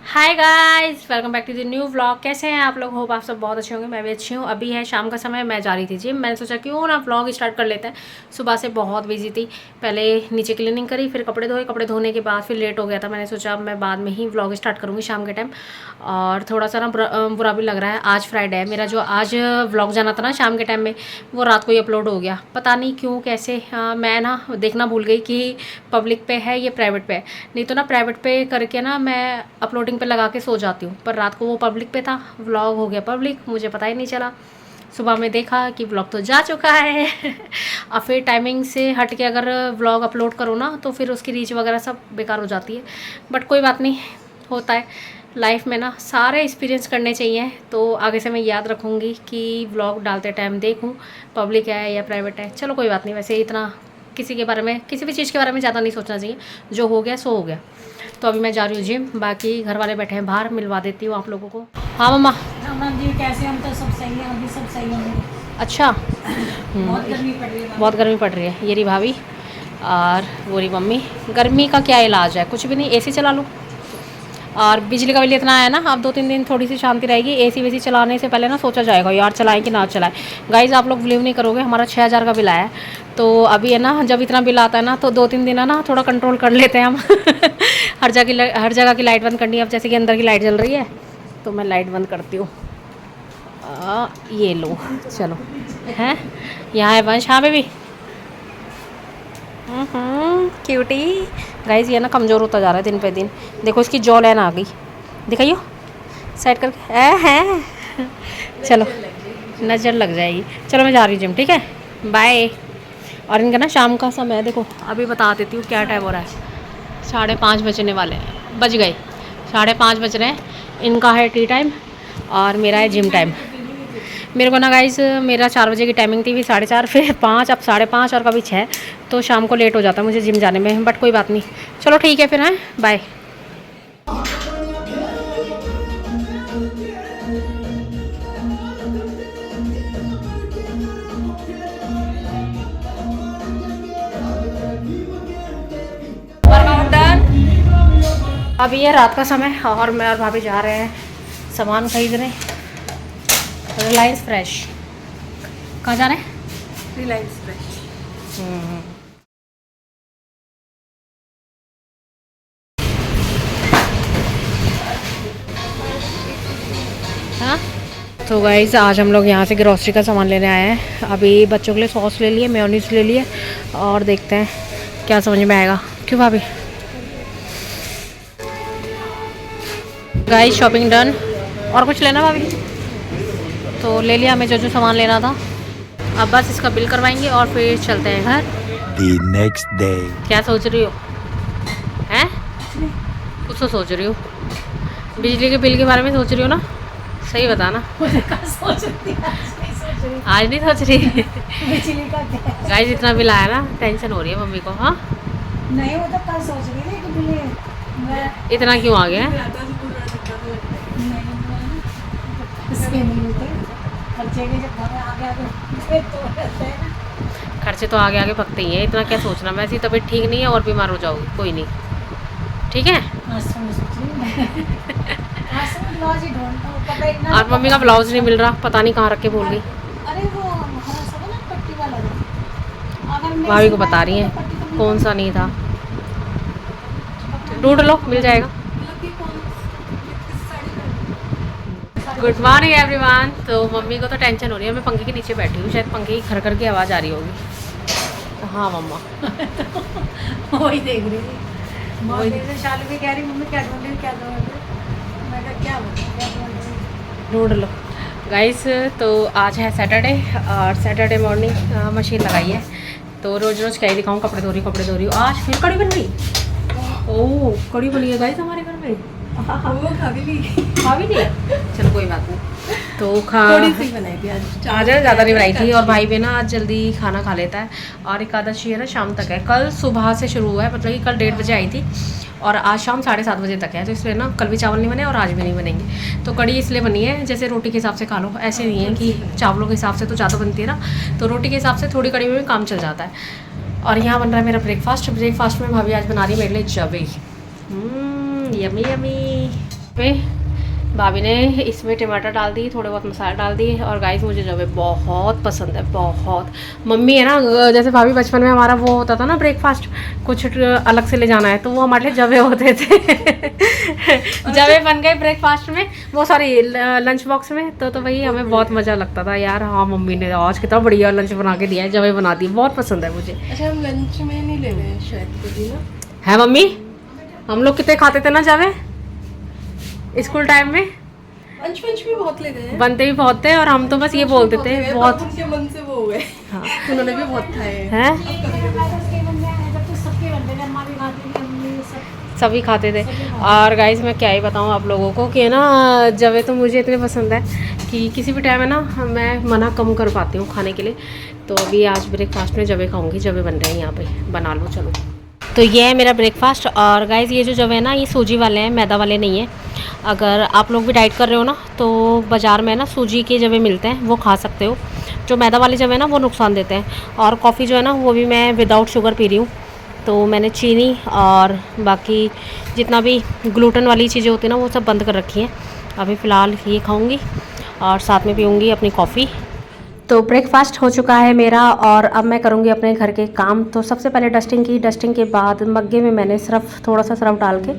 Hi guys, welcome back to the new vlog. कैसे हैं आप लोग? होप आप सब बहुत अच्छे होंगे। मैं भी अच्छी हूँ। अभी है शाम का समय, मैं जा रही थी जिम। मैंने सोचा क्यों ना व्लॉग स्टार्ट कर लेते हैं। सुबह से बहुत बिजी थी। पहले नीचे क्लीनिंग करी, फिर कपड़े धोए। कपड़े धोने के बाद फिर लेट हो गया था। मैंने सोचा अब मैं बाद में ही व्लॉग स्टार्ट करूँगी शाम के टाइम। और थोड़ा सा ना बुरा भी लग रहा है। आज फ्राइडे है, मेरा जो आज व्लॉग जाना था ना शाम के टाइम में, वो रात को ही अपलोड हो गया। पता नहीं क्यों कैसे। मैं ना देखना भूल गई कि पब्लिक पे है ये प्राइवेट पे है। नहीं तो ना प्राइवेट पे करके ना मैं अपलोडिंग पे लगा के सो जाती हूँ, पर रात को वो पब्लिक पे था, व्लॉग हो गया पब्लिक, मुझे पता ही नहीं चला। सुबह में देखा कि व्लॉग तो जा चुका है। और फिर टाइमिंग से हट के अगर व्लॉग अपलोड करो ना तो फिर उसकी रीच वगैरह सब बेकार हो जाती है। बट कोई बात नहीं, होता है लाइफ में ना, सारे एक्सपीरियंस करने चाहिए। तो आगे से मैं याद रखूँगी कि व्लॉग डालते टाइम देखूँ पब्लिक है या प्राइवेट है। चलो कोई बात नहीं, वैसे इतना किसी के बारे में, किसी भी चीज़ के बारे में ज़्यादा नहीं सोचना चाहिए। जो हो गया सो हो गया। तो अभी मैं जा रही हूँ जिम, बाकी घर वाले बैठे हैं बाहर, मिलवा देती हूँ आप लोगों को। हाँ मम्मा। हाँ जी, कैसे? हम तो सब सही हैं, हम भी सब सही होंगे। अच्छा। बहुत गर्मी पड़ रही है। बहुत गर्मी पड़ रही है। ये रही भाभी और वो रही मम्मी। गर्मी का क्या इलाज है? कुछ भी नहीं, एसी चला लो। और बिजली का बिल इतना आया ना, अब 2-3 दिन थोड़ी सी शांति रहेगी। एसी वेसी चलाने से पहले ना सोचा जाएगा यार चलाएं कि ना चलाएं। गाइज आप लोग बिलीव नहीं करोगे, हमारा 6,000 का बिल आया है। तो अभी है ना, जब इतना बिल आता है ना तो 2-3 दिन है ना थोड़ा कंट्रोल कर लेते हैं हम। हर जगह की लाइट बंद करनी है। अब जैसे कि अंदर की लाइट जल रही है तो मैं लाइट बंद करती हूँ। ये लो, चलो। हैं यहाँ है वंश। हाँ बेबी। क्यूटी। गाइज ये ना कमज़ोर होता जा रहा है दिन पे दिन। देखो इसकी जॉ लाइन आ गई, दिखाइयो साइड करके। है चलो, नज़र लग जाएगी। चलो मैं जा रही हूँ जिम, ठीक है, बाय। और इनका ना शाम का समय देखो, अभी बता देती हूँ क्या टाइम हो रहा है। 5:30 बजने वाले हैं, बज गए 5:30 बज रहे हैं। इनका है टी टाइम और मेरा है जिम टाइम। मेरे को ना गाइस, मेरा 4 बजे की टाइमिंग थी, फिर 4:30, फिर 5, अब 5:30 और कभी 6। तो शाम को लेट हो जाता है मुझे जिम जाने में, बट कोई बात नहीं। चलो ठीक है फिर, हैं, बाय। Workout done. अभी है रात का समय और मैं और भाभी जा रहे हैं सामान खरीदने रिलायंस फ्रेश। कहाँ जा रहे हैं? रिलायंस फ्रेश। हाँ। तो गाइस आज हम लोग यहाँ से ग्रॉसरी का सामान लेने आए हैं। अभी बच्चों के लिए सॉस ले लिए, मेयोनीज ले लिए, और देखते हैं क्या समझ में आएगा। क्यों भाभी? Guys shopping done. और कुछ लेना भाभी? तो ले लिया हमें जो जो सामान लेना था। अब बस इसका बिल करवाएंगे और फिर चलते हैं घर। The next day. क्या सोच रही हो? हैं? कुछ तो सोच रही हो? बिजली के बिल के बारे में सोच रही हो ना? सही बताना। सोच रही थी, आज नहीं सोच रही। बिजली का क्या? गाइस इतना बिल आया ना, टेंशन हो रही है मम्मी को। हाँ, नहीं, वो तो कल सोच रही थी कि बिल्ली मैं इतना क्यों आ गया है? इसके नहीं होते खर्चे के, जब घर आगे आगे तो रहते हैं ना। खर्चे तो आगे आगे भगते ही हैं, इतना क्या सोचना। वैसे तबीयत ठीक नहीं है और बीमार हो जाओगी, कोई नहीं, ठीक है। आज तो मैं सोच रही हूँ, आज तो मैं ब्लाउज ही ढूंढता हूँ, कपड़े इतना और मम्मी का ब्लाउज नहीं मिल रहा, पता नहीं कहाँ रख के भूल गई। अरे वो हमारा सब है ना पट्टी वाला था। अगर मैं भाभी को सिलवाई बता रही तो है पट्टी तो कौन सा नहीं था। ढूंढ लो, मिल जाएगा। Good morning everyone. तो मम्मी को तो टेंशन हो रही है, मैं पंखे के नीचे बैठी हूँ, शायद पंखे की खर की आवाज़ आ रही होगी। हाँ मम्मा। वही देख रही थी। बहुत देर से शालू भी कह रही मम्मी क्या ढूंढ रही, क्या ढूंढ रही। मैं कहा क्या बताऊँ, क्या ढूंढ रही। ढूंढ लो गाइस। तो आज है सैटरडे और सैटरडे मॉर्निंग मशीन लगाई है। तो रोज़ रोज़ क्या ही दिखाऊँ, कपड़े धो रही हूँ। आज फिर कड़ी बन गई। ओह कड़ी बनी है गाइस हमारे घर में। वो खा भी ली। चलो कोई बात नहीं। तो थोड़ी सी बनाई थी आज, आज ज़्यादा नहीं बनाई थी। और भाई भी ना आज जल्दी खाना खा लेता है। और एकादशी है ना शाम तक है, कल सुबह से शुरू हुआ है, मतलब कि कल 1:30 बजे आई थी और आज शाम 7:30 बजे तक है। तो इसलिए ना कल भी चावल नहीं बने और आज भी नहीं बनेंगे। तो कड़ी इसलिए बनी है जैसे रोटी के हिसाब से खा लो, ऐसे नहीं है कि चावलों के हिसाब से तो ज़्यादा बनती है ना, तो रोटी के हिसाब से थोड़ी कड़ी में भी काम चल जाता है। और यहाँ बन रहा है मेरा ब्रेकफास्ट में भाभी आज बना रही है मेरे लिए जवे। Yummy yummy. पे भाभी ने इसमें टमाटर डाल दी, थोड़े बहुत मसाला डाल दिए। और गाइस मुझे जवे बहुत पसंद है, बहुत। मम्मी है ना, जैसे भाभी बचपन में हमारा वो होता था ना ब्रेकफास्ट, कुछ अलग से ले जाना है, तो वो हमारे लिए जवे होते थे। जवे बन गए ब्रेकफास्ट में, वो सॉरी लंच बॉक्स में। तो वही हमें बहुत मज़ा लगता था यार। हाँ, मम्मी ने आज कितना बढ़िया लंच बना के दिया है, जवे बना दी, बहुत पसंद है मुझे। अच्छा, हम लंच में नहीं ले रहे हैं शायद कभी ना। है मम्मी, हम लोग कितने खाते थे ना जवे स्कूल टाइम में। लंच भी बहुत ले रहे हैं, बनते भी बहुत थे, और हम तो बस ये बोलते थे बहुत। उनके मन से वो हो गए। हाँ, उन्होंने भी बहुत खाए हैं, सभी खाते थे। और गाइस मैं क्या ही बताऊँ आप लोगों को कि ना जवे तो मुझे इतने पसंद है कि किसी भी टाइम है ना मैं मना कम कर पाती हूँ खाने के लिए। तो अभी आज ब्रेकफास्ट में जवे खाऊंगी, जवे बन रहे हैं यहाँ पे, बना लो चलो। तो ये है मेरा ब्रेकफास्ट। और गाइस ये जो जवे है ना, ये सूजी वाले हैं, मैदा वाले नहीं है। अगर आप लोग भी डाइट कर रहे हो ना, तो बाज़ार में ना सूजी के जवे मिलते हैं, वो खा सकते हो। जो मैदा वाले जवे हैं ना, वो नुकसान देते हैं। और कॉफ़ी जो है ना, वो भी मैं विदाउट शुगर पी रही हूँ। तो मैंने चीनी और बाकी जितना भी ग्लूटेन वाली चीज़ें होती हैं ना, वो सब बंद कर रखी हैं। अभी फ़िलहाल ये खाऊंगी और साथ में पीऊँगी अपनी कॉफ़ी। तो ब्रेकफास्ट हो चुका है मेरा, और अब मैं करूँगी अपने घर के काम। तो सबसे पहले डस्टिंग के बाद मग्गे में मैंने थोड़ा सा सर्फ डाल के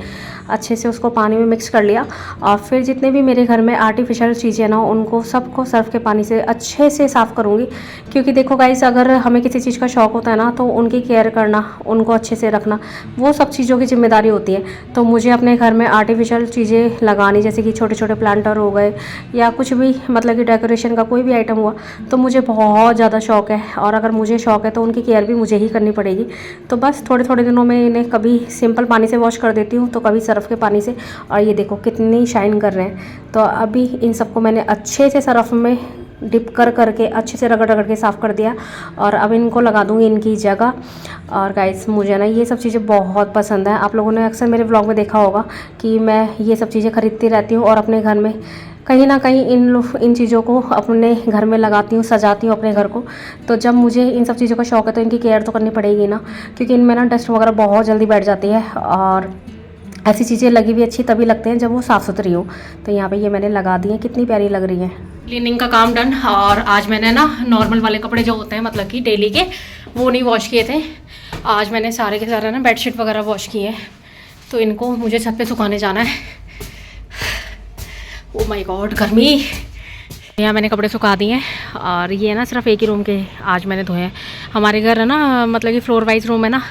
अच्छे से उसको पानी में मिक्स कर लिया। और फिर जितने भी मेरे घर में आर्टिफिशियल चीज़ें ना, उनको सबको सर्फ के पानी से अच्छे से साफ़ करूँगी। क्योंकि देखो गाइस, अगर हमें किसी चीज़ का शौक़ होता है ना, तो उनकी केयर करना, उनको अच्छे से रखना, वो सब चीज़ों की जिम्मेदारी होती है। तो मुझे अपने घर में आर्टिफिशियल चीज़ें लगानी, जैसे कि छोटे छोटे प्लांटर हो गए या कुछ भी, मतलब कि डेकोरेशन का कोई भी आइटम हुआ, तो मुझे बहुत ज़्यादा शौक़ है। और अगर मुझे शौक़ है तो उनकी केयर भी मुझे ही करनी पड़ेगी। तो बस थोड़े थोड़े दिनों में इन्हें कभी सिंपल पानी से वॉश कर देती हूँ, तो कभी सर्फ़ के पानी से। और ये देखो कितनी शाइन कर रहे हैं। तो अभी इन सबको मैंने अच्छे से सर्फ़ में डिप करके अच्छे से रगड़ के साफ़ कर दिया। और अब इनको लगा दूँगी इनकी जगह। और गाइस मुझे ना ये सब चीज़ें बहुत पसंद है। आप लोगों ने अक्सर मेरे व्लॉग में देखा होगा कि मैं ये सब चीज़ें ख़रीदती रहती हूँ और अपने घर में कहीं ना कहीं इन चीज़ों को अपने घर में लगाती हूँ, सजाती हूँ अपने घर को। तो जब मुझे इन सब चीज़ों का शौक़ है, तो इनकी केयर तो करनी पड़ेगी ना, क्योंकि इनमें ना डस्ट वगैरह बहुत जल्दी बैठ जाती है। और ऐसी चीज़ें लगी भी अच्छी तभी लगते हैं जब वो साफ़ सुथरी हो। तो यहाँ पे ये मैंने लगा दी है, कितनी प्यारी लग रही है। क्लीनिंग का काम डन। और आज मैंने ना नॉर्मल वाले कपड़े जो होते हैं, मतलब कि डेली के, वो नहीं वॉश किए थे। आज मैंने सारे के सारे ना बेडशीट वगैरह वॉश किए हैं। तो इनको मुझे छत पे सुखाने जाना है। ओ माय गॉड, गर्मी। यहाँ मैंने कपड़े सुखा दिए हैं। और ये ना सिर्फ एक ही रूम के आज मैंने धोए हैं। हमारे घर है ना, मतलब कि फ्लोर वाइज रूम है ना,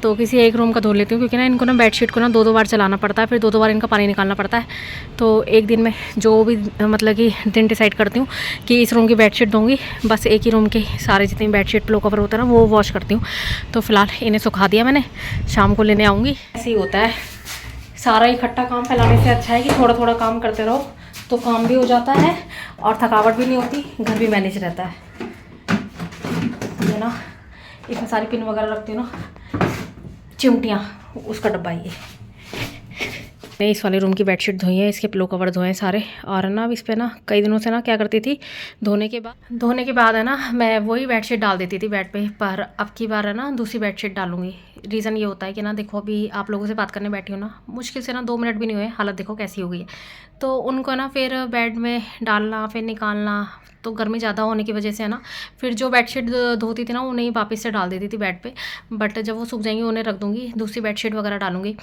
तो किसी एक रूम का धो लेती हूँ, क्योंकि ना इनको ना बेडशीट को ना दो बार चलाना पड़ता है, फिर दो बार इनका पानी निकालना पड़ता है। तो एक दिन में जो भी मतलब कि दिन डिसाइड करती हूँ कि इस रूम की बेडशीट दूँगी, बस एक ही रूम के सारे जितने बेडशीट पिलो कवर होता है ना, वो वॉश करती हूँ। तो फिलहाल इन्हें सुखा दिया मैंने, शाम को लेने आऊँगी। ऐसे ही होता है, सारा इकट्ठा काम फैलाने से अच्छा है कि थोड़ा थोड़ा काम करते रहो, तो काम भी हो जाता है और थकावट भी नहीं होती, घर भी मैनेज रहता है। ये ना इसमें सारी पिन वगैरह रखती हूँ ना, चिमटियाँ, उसका डब्बा ये। मैंने इस वाले रूम की बेडशीट धोई है, इसके पिलो कवर धोए हैं सारे। और ना इस पर ना कई दिनों से ना क्या करती थी, धोने के बाद है ना मैं वही बेडशीट डाल देती थी बेड पे। पर अब की बार है ना दूसरी बेडशीट डालूंगी। रीज़न ये होता है कि ना देखो, अभी आप लोगों से बात करने बैठी हूँ ना, मुश्किल से ना 2 मिनट भी नहीं हुए, हालत देखो कैसी हो गई है। तो उनको ना फिर बेड में डालना, फिर निकालना, तो गर्मी ज़्यादा होने की वजह से है ना, फिर जो बेडशीट धोती थी ना, उन्हें वापस से डाल देती थी बेड पे। बट जब वो सूख जाएंगी उन्हें रख दूँगी, दूसरी बेडशीट वगैरह डालूँगी।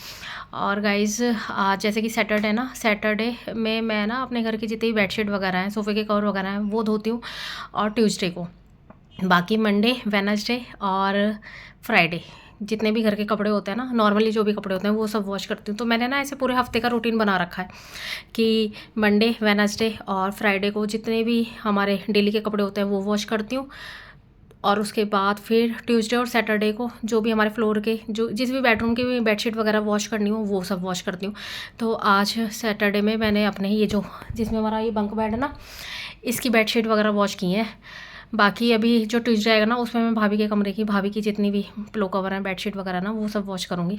और गाइज़ आज जैसे कि सैटरडे ना, सैटरडे में मैं ना अपने घर की जितनी भी बेडशीट वगैरह हैं, सोफ़े के कवर वगैरह हैं, वो धोती हूँ। और ट्यूसडे को, बाकी मंडे, वेडनेसडे और फ्राइडे जितने भी घर के कपड़े होते हैं ना, नॉर्मली जो भी कपड़े होते हैं, वो सब वॉश करती हूँ। तो मैंने ना ऐसे पूरे हफ्ते का रूटीन बना रखा है कि मंडे, वेडनेसडे और फ्राइडे को जितने भी हमारे डेली के कपड़े होते हैं वो वॉश करती हूँ। और उसके बाद फिर ट्यूसडे और सैटरडे को जो भी हमारे फ्लोर के, जो जिस भी बेडरूम की भी बेडशीट वगैरह वॉश करनी हो, वो सब वॉश करती हूँ। तो आज सैटरडे में मैंने अपने ये जो, जिसमें हमारा ये बंक बेड है ना, इसकी बेडशीट वगैरह वॉश की हैं। बाकी अभी जो ट्यूसडे आएगा ना, उसमें मैं भाभी के कमरे की, भाभी की जितनी भी पिलो कवर हैं, बेडशीट वगैरह ना, वो सब वॉश करूँगी।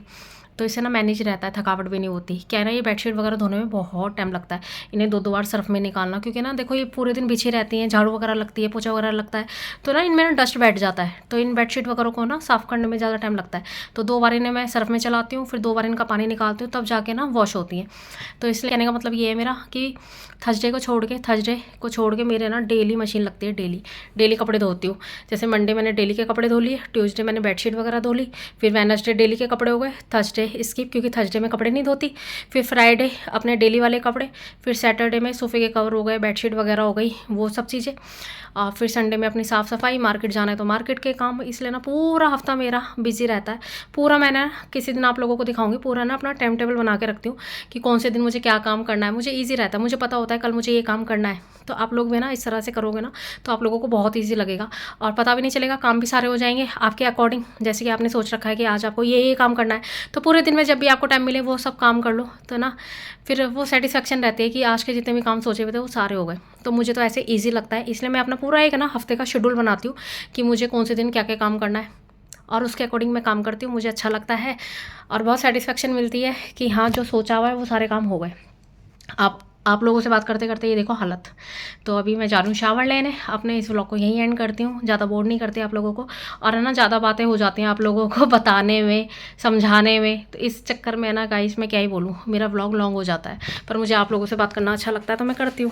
तो इससे ना मैनेज रहता है, थकावट भी नहीं होती। क्या है ना, ये बेडशीट वगैरह धोने में बहुत टाइम लगता है, इन्हें 2-2 बार सर्फ में निकालना, क्योंकि ना देखो ये पूरे दिन बिछी रहती हैं, झाड़ू वगैरह लगती है, पोछा वगैरह लगता है, तो ना इनमें ना डस्ट बैठ जाता है, तो इन बेडशीट वगैरह को ना साफ़ करने में ज़्यादा टाइम लगता है। तो 2 बार इन्हें मैं सर्फ में चलाती हूँ, फिर 2 बार इनका पानी निकालती हूँ, तब जाके ना वॉश होती हैं। तो इसलिए कहने का मतलब ये है मेरा कि थर्सडे को छोड़ के मेरे ना डेली मशीन लगती है, डेली कपड़े धोती हूँ। जैसे मंडे मैंने डेली के कपड़े धो लिए, ट्यूसडे मैंने बेडशीट वगैरह धो ली, फिर वेडनेसडे डेली के कपड़े हो गए, थर्सडे स्किप क्योंकि थर्सडे में कपड़े नहीं धोती, फिर फ्राइडे अपने डेली वाले कपड़े, फिर सैटरडे में सोफ़े के कवर हो गए, बेडशीट वगैरह हो गई, वो सब चीज़ें। फिर संडे में अपनी साफ़ सफाई, मार्केट जाना है तो मार्केट के काम। इसलिए ना पूरा हफ्ता मेरा बिजी रहता है। पूरा मैंने किसी दिन आप लोगों को दिखाऊंगी, पूरा ना अपना टाइम टेबल बना के रखती हूँ कि कौन से दिन मुझे क्या काम करना है। मुझे ईजी रहता है, मुझे पता होता है कल मुझे ये काम करना है। तो आप लोग भी ना इस तरह से करोगे ना तो आप लोगों को बहुत ईजी लगेगा और पता भी नहीं चलेगा, काम भी सारे हो जाएंगे आपके अकॉर्डिंग। जैसे कि आपने सोच रखा है कि आज आपको ये काम करना है, तो पूरे दिन में जब भी आपको टाइम मिले वो सब काम कर लो, तो ना फिर वो सेटिस्फेक्शन रहती है कि आज के जितने भी काम सोचे हुए थे वो सारे हो गए। तो मुझे तो ऐसे ईजी लगता है, इसलिए मैं अपना पूरा एक ना हफ्ते का शेड्यूल बनाती हूँ कि मुझे कौन से दिन क्या क्या काम करना है और उसके अकॉर्डिंग मैं काम करती हूँ। मुझे अच्छा लगता है और बहुत सेटिस्फेक्शन मिलती है कि हाँ जो सोचा हुआ है वो सारे काम हो गए। आप लोगों से बात करते करते ये देखो हालत। तो अभी मैं जा रही हूँ शावर लेने, अपने इस व्लॉग को यहीं एंड करती हूँ। ज़्यादा बोर नहीं करती आप लोगों को, और है ना ज़्यादा बातें हो जाती हैं आप लोगों को बताने में, समझाने में, तो इस चक्कर में ना गाइस मैं क्या ही बोलूँ, मेरा व्लॉग लॉन्ग हो जाता है। पर मुझे आप लोगों से बात करना अच्छा लगता है तो मैं करती हूँ।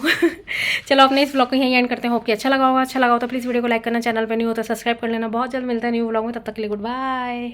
चलो अपने इस व्लॉग को यहीं एंड करते हैं। होप कि अच्छा लगा होगा तो प्लीज़ वीडियो को लाइक करना, चैनल पर नहीं हो तो सब्सक्राइब कर लेना। बहुत जल्द मिलता है न्यू व्लॉग में, तब तक के लिए गुड बाय।